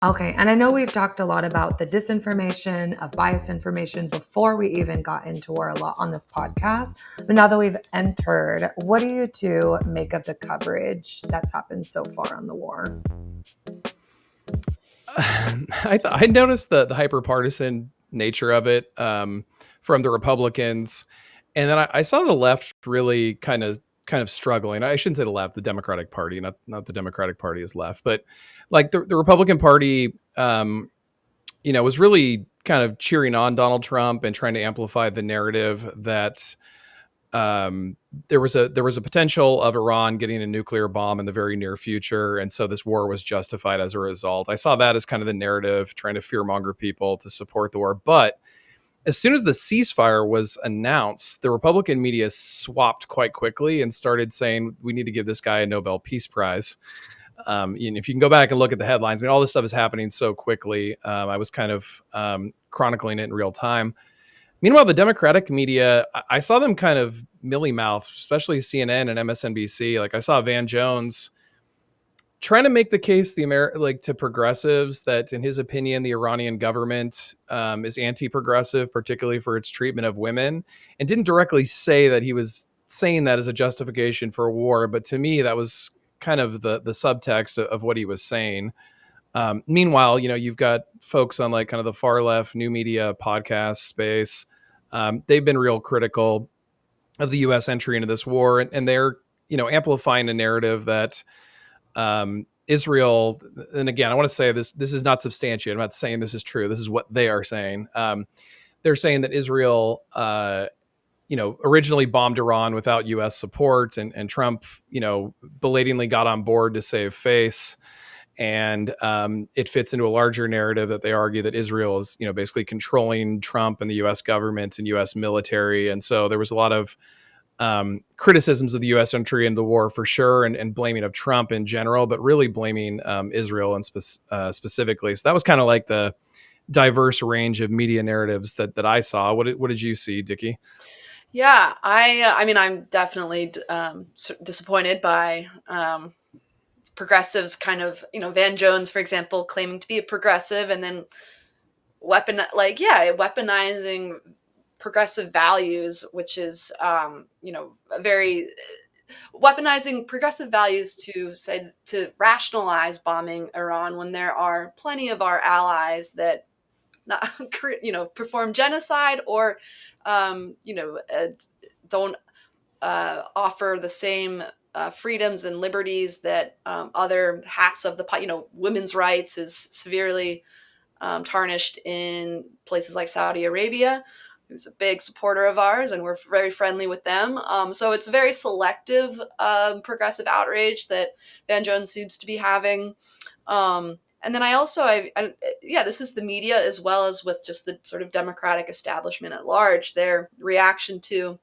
Okay, and I know we've talked a lot about the disinformation of biased information before we even got into war a lot on this podcast. But now that we've entered, what do you two make of the coverage that's happened so far on the war? I noticed the hyper partisan nature of it from the Republicans, and then I saw the left really kind of struggling. I shouldn't say the left, the Democratic Party, not the Democratic Party is left, but like the Republican Party, was really kind of cheering on Donald Trump and trying to amplify the narrative that um, there was a potential of Iran getting a nuclear bomb in the very near future, and so this war was justified as a result. I saw that as kind of the narrative, trying to fearmonger people to support the war. But as soon as the ceasefire was announced, the Republican media swapped quite quickly and started saying we need to give this guy a Nobel Peace Prize. And if you can go back and look at the headlines, I mean, all this stuff is happening so quickly. I was kind of chronicling it in real time. Meanwhile, the Democratic media, I saw them kind of milly mouth, especially CNN and MSNBC. Like I saw Van Jones trying to make the case to progressives that, in his opinion, the Iranian government is anti-progressive, particularly for its treatment of women, and didn't directly say that he was saying that as a justification for war. But to me, that was kind of the subtext of what he was saying. Meanwhile, you've got folks on like kind of the far left new media podcast space. They've been real critical of the U.S. entry into this war, and they're amplifying a narrative that Israel. And again, I want to say this is not substantiated. I'm not saying this is true. This is what they are saying. They're saying that Israel, originally bombed Iran without U.S. support, and Trump, belatedly got on board to save face. And it fits into a larger narrative that they argue that Israel is, basically controlling Trump and the U.S. government and U.S. military. And so there was a lot of criticisms of the U.S. entry into the war for sure, and blaming of Trump in general, but really blaming Israel and specifically. So that was kind of like the diverse range of media narratives that I saw. What did you see, Dickey? Yeah, I mean, I'm definitely disappointed by progressives kind of, Van Jones, for example, claiming to be a progressive and then weaponizing progressive values, which is, very weaponizing progressive values to rationalize bombing Iran when there are plenty of our allies that not, perform genocide or, don't offer the same freedoms and liberties that other halves of women's rights is severely tarnished in places like Saudi Arabia, who's a big supporter of ours, and we're very friendly with them. So it's very selective progressive outrage that Van Jones seems to be having. And then this is the media as well as with just the sort of Democratic establishment at large. Their reaction to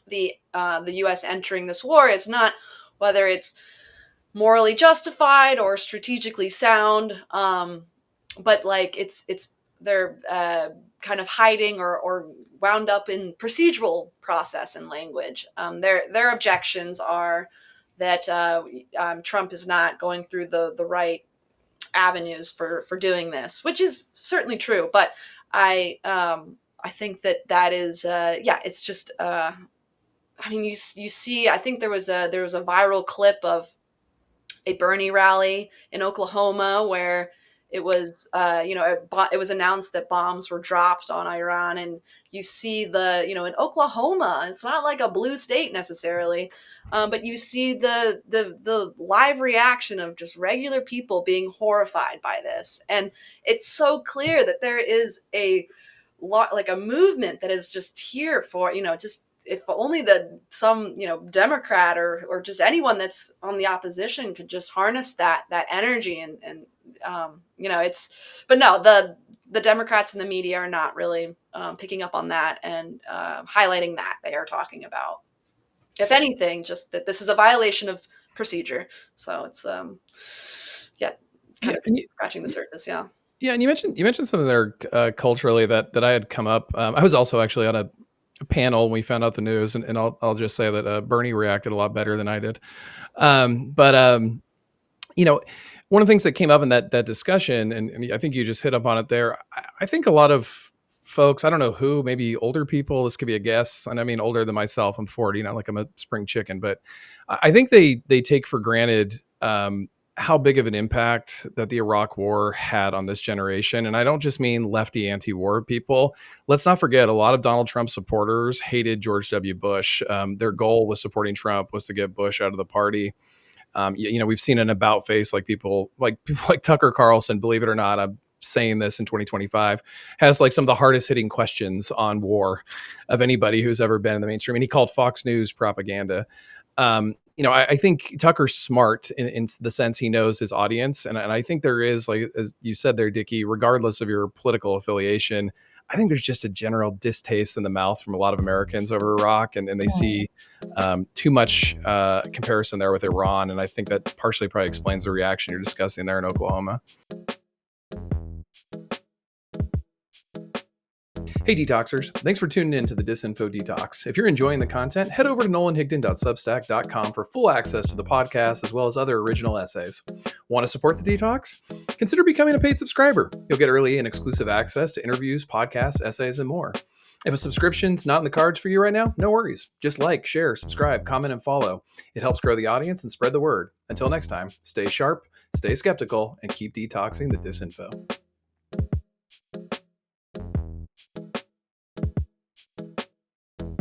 the U.S. entering this war is not whether it's morally justified or strategically sound, but like it's they're kind of hiding or wound up in procedural process and language. Their objections are that Trump is not going through the right avenues for doing this, which is certainly true. But I think that is it's just. I mean, you see. I think there was a viral clip of a Bernie rally in Oklahoma where it was it was announced that bombs were dropped on Iran, and you see in Oklahoma, it's not like a blue state necessarily, but you see the live reaction of just regular people being horrified by this, and it's so clear that there is a movement that is just here for just if only some Democrat or just anyone that's on the opposition could just harness that energy and it's, but no, the Democrats and the media are not really picking up on that and highlighting that. They are talking about, if anything, just that this is a violation of procedure. So it's kind of scratching the surface. Yeah. Yeah, and you mentioned something there culturally that I had come up. I was also actually on a panel when we found out the news, and I'll just say that Bernie reacted a lot better than I did. But one of the things that came up in that discussion, and I think you just hit up on it there. I think a lot of folks, I don't know who, maybe older people, this could be a guess, and I mean older than myself. I'm 40, not like I'm a spring chicken, but I think they take for granted how big of an impact that the Iraq War had on this generation. And I don't just mean lefty anti-war people. Let's not forget, a lot of Donald Trump supporters hated George W. Bush. Their goal with supporting Trump was to get Bush out of the party. We've seen an about face like people like Tucker Carlson, believe it or not, I'm saying this in 2025, has like some of the hardest hitting questions on war of anybody who's ever been in the mainstream. And he called Fox News propaganda. I think Tucker's smart in the sense he knows his audience. And I think there is, like, as you said there, Dickey, regardless of your political affiliation, I think there's just a general distaste in the mouth from a lot of Americans over Iraq, and they see too much comparison there with Iran. And I think that partially probably explains the reaction you're discussing there in Oklahoma. Hey Detoxers, thanks for tuning in to the Disinfo Detox. If you're enjoying the content, head over to nolanhigdon.substack.com for full access to the podcast as well as other original essays. Want to support the Detox? Consider becoming a paid subscriber. You'll get early and exclusive access to interviews, podcasts, essays, and more. If a subscription's not in the cards for you right now, no worries. Just like, share, subscribe, comment, and follow. It helps grow the audience and spread the word. Until next time, stay sharp, stay skeptical, and keep detoxing the disinfo.